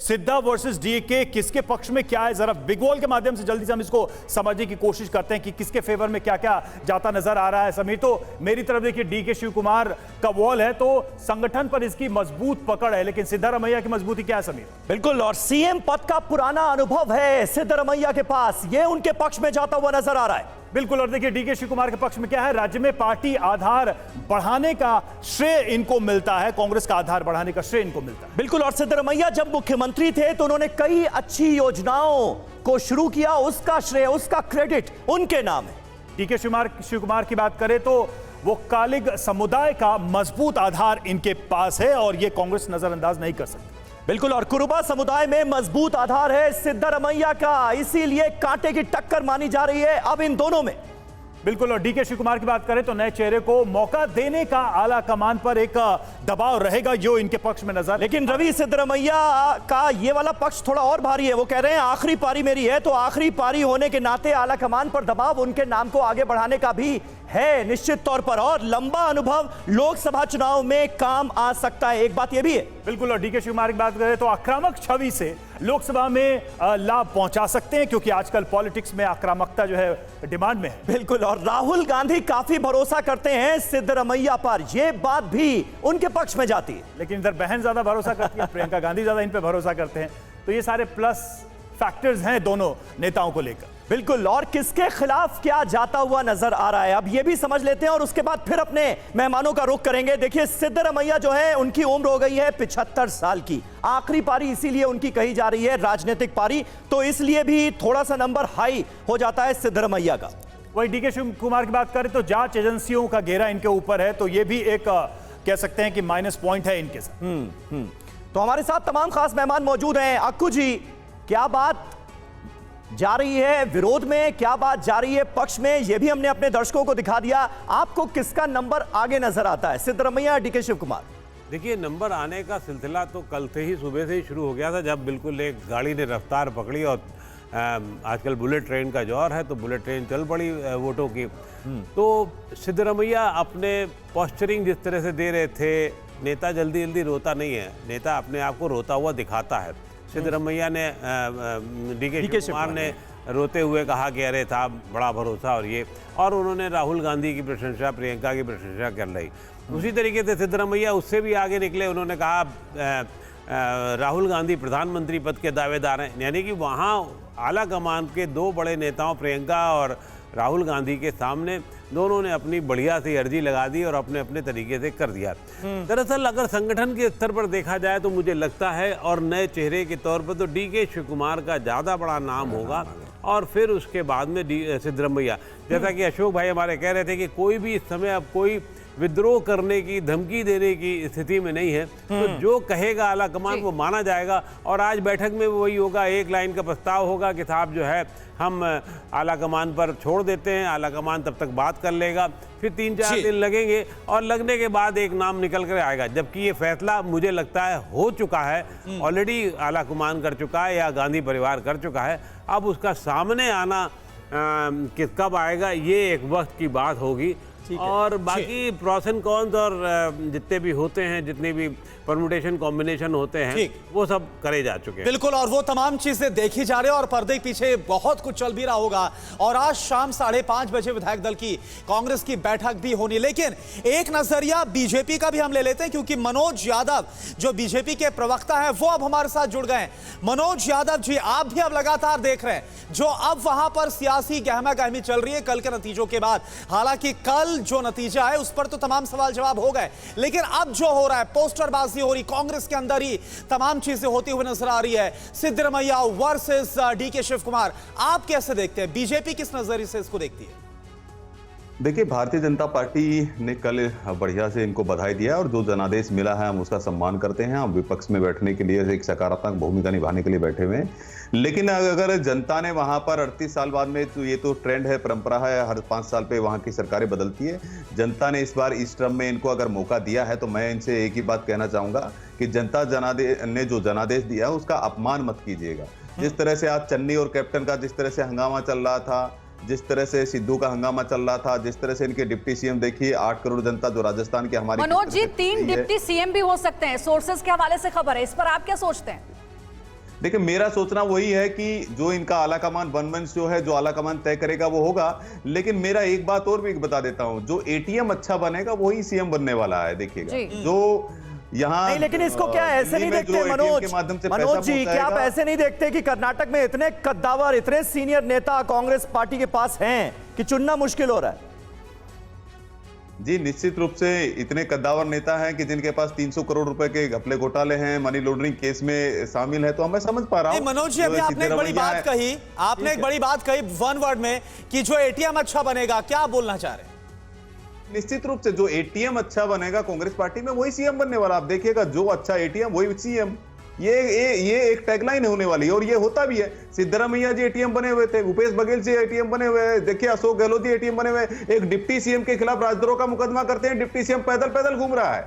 सिद्धा versus DK, किसके पक्ष में क्या है, जरा बिग वॉल के माध्यम से जल्दी से हम इसको समझने की कोशिश करते हैं कि किसके फेवर में क्या क्या जाता नजर आ रहा है। समीर, तो मेरी तरफ देखिए डीके शिव कुमार का वॉल है, तो संगठन पर इसकी मजबूत पकड़ है, लेकिन सिद्धारमैया की मजबूती क्या है समीर? बिल्कुल, और सीएम पद का पुराना अनुभव है सिद्धारमैया के पास, ये उनके पक्ष में जाता हुआ नजर आ रहा है। बिल्कुल, और देखिए डीके शिव कुमार के पक्ष में क्या है, राज्य में पार्टी आधार बढ़ाने का श्रेय इनको मिलता है, कांग्रेस का आधार बढ़ाने का श्रेय इनको मिलता है। बिल्कुल, और सिद्धारमैया जब मुख्यमंत्री थे तो उन्होंने कई अच्छी योजनाओं को शुरू किया, उसका श्रेय, उसका क्रेडिट उनके नाम है। डीके शिव कुमार की बात करें तो वो कालिग समुदाय का मजबूत आधार इनके पास है और ये कांग्रेस नजरअंदाज नहीं कर सकती। बिल्कुल, और कुरुबा समुदाय में मजबूत आधार है सिद्धारमैया का, इसीलिए कांटे की टक्कर मानी जा रही है अब इन दोनों में। बिल्कुल, और डीके शिव कुमार की बात करें तो नए चेहरे को मौका देने का आला कमान पर एक दबाव रहेगा जो इनके पक्ष में नजर। लेकिन रवि, सिद्धारमैया का ये वाला पक्ष थोड़ा और भारी है। वो कह रहे हैं आखिरी पारी मेरी है, तो आखिरी पारी होने के नाते आला कमान पर दबाव उनके नाम को आगे बढ़ाने का भी है निश्चित तौर पर, और लंबा अनुभव लोकसभा चुनाव में काम आ सकता है, एक बात यह भी है। बिल्कुल, और डीके शिव कुमार की बात करें तो आक्रामक छवि से लोकसभा में लाभ पहुंचा सकते हैं, क्योंकि आजकल पॉलिटिक्स में आक्रामकता जो है डिमांड में है। बिल्कुल, और राहुल गांधी काफी भरोसा करते हैं सिद्धारमैया पर, यह बात भी उनके पक्ष में जाती है। लेकिन इधर बहन ज्यादा भरोसा करती है, प्रियंका गांधी ज्यादा इन पे भरोसा करते हैं, तो ये सारे प्लस फैक्टर्स हैं दोनों नेताओं को लेकर। बिल्कुल, और किसके खिलाफ क्या जाता हुआ नजर आ रहा है अब ये भी समझ लेते हैं, और उसके बाद फिर अपने मेहमानों का रुख करेंगे। देखिए, सिद्धारमैया जो है उनकी उम्र हो गई है 75 साल की, आखिरी पारी इसीलिए उनकी कही जा रही है, राजनीतिक पारी, तो इसलिए भी थोड़ा सा नंबर हाई हो जाता है सिद्धारमैया का। वही डीके शिव कुमार की बात करें तो जांच एजेंसियों का घेरा इनके ऊपर है, तो ये भी एक कह सकते हैं कि माइनस पॉइंट है इनके साथ। तो हमारे साथ तमाम खास मेहमान मौजूद हैं। अक्कू जी, क्या बात जा रही है विरोध में, क्या बात जा रही है पक्ष में, यह भी हमने अपने दर्शकों को दिखा दिया। आपको किसका नंबर आगे नजर आता है, सिद्धारमैया या डीके शिव कुमार? देखिए, नंबर आने का सिलसिला तो कल से ही, सुबह से ही शुरू हो गया था, जब बिल्कुल एक गाड़ी ने रफ्तार पकड़ी और आजकल बुलेट ट्रेन का दौर है, तो बुलेट ट्रेन चल पड़ी वोटों की। तो सिद्धारमैया अपने पोस्चरिंग जिस तरह से दे रहे थे, नेता जल्दी जल्दी रोता नहीं है, नेता अपने आप को रोता हुआ दिखाता है। सिद्धारमैया ने डीके शिव कुमार ने रोते हुए कहा कि अरे था बड़ा भरोसा, और उन्होंने राहुल गांधी की प्रशंसा, प्रियंका की प्रशंसा कर ली। उसी तरीके से सिद्धारमैया उससे भी आगे निकले, उन्होंने कहा राहुल गांधी प्रधानमंत्री पद के दावेदार हैं, यानी कि वहाँ आला कमान के दो बड़े नेताओं प्रियंका और राहुल गांधी के सामने दोनों ने अपनी बढ़िया सी अर्जी लगा दी और अपने अपने तरीके से कर दिया। दरअसल अगर संगठन के स्तर पर देखा जाए तो मुझे लगता है, और नए चेहरे के तौर पर, तो डीके शिव कुमार का ज़्यादा बड़ा नाम होगा, और फिर उसके बाद में सिद्धारमैया। जैसा कि अशोक भाई हमारे कह रहे थे कि कोई भी इस समय अब कोई विद्रोह करने की, धमकी देने की स्थिति में नहीं है, तो जो कहेगा आला कमान वो माना जाएगा। और आज बैठक में वही होगा, एक लाइन का प्रस्ताव होगा कि साहब जो है हम आला कमान पर छोड़ देते हैं, आला कमान तब तक बात कर लेगा, फिर 3-4 दिन लगेंगे और लगने के बाद एक नाम निकल कर आएगा। जबकि ये फैसला मुझे लगता है हो चुका है, ऑलरेडी आला कमान कर चुका है या गांधी परिवार कर चुका है। अब उसका सामने आना कब आएगा ये एक वक्त की बात होगी, और बाकी प्रॉस एंड कॉन्स और जितने भी होते हैं, जितने भी परमुटेशन कॉम्बिनेशन होते हैं, वो सब करे जा चुके हैं। बिल्कुल, और वो तमाम चीजें देखी जा रही है और पर्दे के पीछे बहुत कुछ चल भी रहा होगा। और आज शाम 5:30 बजे विधायक दल की कांग्रेस की बैठक भी होनी। लेकिन एक नजरिया बीजेपी का भी हम ले लेते हैं, क्योंकि मनोज यादव जो बीजेपी के प्रवक्ता है वो अब हमारे साथ जुड़ गए हैं। मनोज यादव जी, आप भी अब लगातार देख रहे हैं जो अब वहां पर सियासी गहमा गहमी चल रही है कल के नतीजों के बाद। हालांकि कल जो नतीजा है उस पर तो तमाम सवाल जवाब हो गए, लेकिन अब जो हो रहा है, पोस्टरबाजी हो रही, कांग्रेस के अंदर ही तमाम चीजें होती हुई नजर आ रही है। सिद्धारमैया वर्सेस डीके शिव कुमार, आप कैसे देखते हैं? बीजेपी किस नजरिए से इसको देखती है? देखिए, भारतीय जनता पार्टी ने कल बढ़िया से इनको बधाई दिया, और जो जनादेश मिला है हम उसका सम्मान करते हैं। हम विपक्ष में बैठने के लिए, एक सकारात्मक भूमिका निभाने के लिए बैठे हुए हैं। लेकिन अगर जनता ने वहां पर 38 साल बाद में, तो ये तो ट्रेंड है, परंपरा है, हर 5 साल पे वहां की सरकारें बदलती है। जनता ने इस बार इस टर्म में इनको अगर मौका दिया है, तो मैं इनसे एक ही बात कहना चाहूंगा कि जनता ने जो जनादेश दिया उसका अपमान मत कीजिएगा। जिस तरह से आज चन्नी और कैप्टन का जिस तरह से हंगामा चल रहा था, जिस तरह से सिद्धू का हंगामा चल रहा था, जिस तरह से इनके डिप्टी सीएम, देखिए 8 करोड़ जनता जो राजस्थान के हमारी। मनोज जी, 3 डिप्टी सीएम भी हो सकते हैं, सोर्सेज के हवाले से खबर है, इस पर आप क्या सोचते हैं? देखिए, मेरा सोचना वही है कि जो इनका आला कमान वन मंच जो है, जो आला कमान तय करेगा वो होगा। लेकिन मेरा एक बात और भी बता देता हूं, जो एटीएम अच्छा बनेगा वही सीएम बनने वाला है। देखिएगा, जो यहाँ नहीं, लेकिन इसको क्या ऐसे नहीं देखते मनोज जी, क्या आप ऐसे नहीं देखते कि कर्नाटक में इतने कद्दावर, इतने सीनियर नेता कांग्रेस पार्टी के पास हैं कि चुनना मुश्किल हो रहा है? जी, निश्चित रूप से इतने कद्दावर नेता हैं कि जिनके पास 300 करोड़ रुपए के घपले घोटाले हैं, मनी लॉन्ड्रिंग केस में शामिल है, तो मैं समझ पा रहा हूं। मनोज जी, अभी आपने एक बड़ी बात कही, आपने एक बड़ी बात कही वन वर्ड में कि जो एटीएम अच्छा बनेगा, क्या बोलना चाह रहे हैं? निश्चित रूप से जो एटीएम अच्छा बनेगा कांग्रेस पार्टी में वही सीएम बनने वाला। आप देखिएगा, जो अच्छा एटीएम वही सीएम। ये एक टैगलाइन होने वाली है और ये होता भी है। सिद्धरामैया जी एटीएम बने हुए थे, भूपेश बघेल जी एटीएम बने हुए हैं, देखिए अशोक गहलोत जी एटीएम बने हुए हैं। एक डिप्टी सीएम के खिलाफ राजद्रोह का मुकदमा करते हैं, डिप्टी सीएम पैदल पैदल घूम रहा है।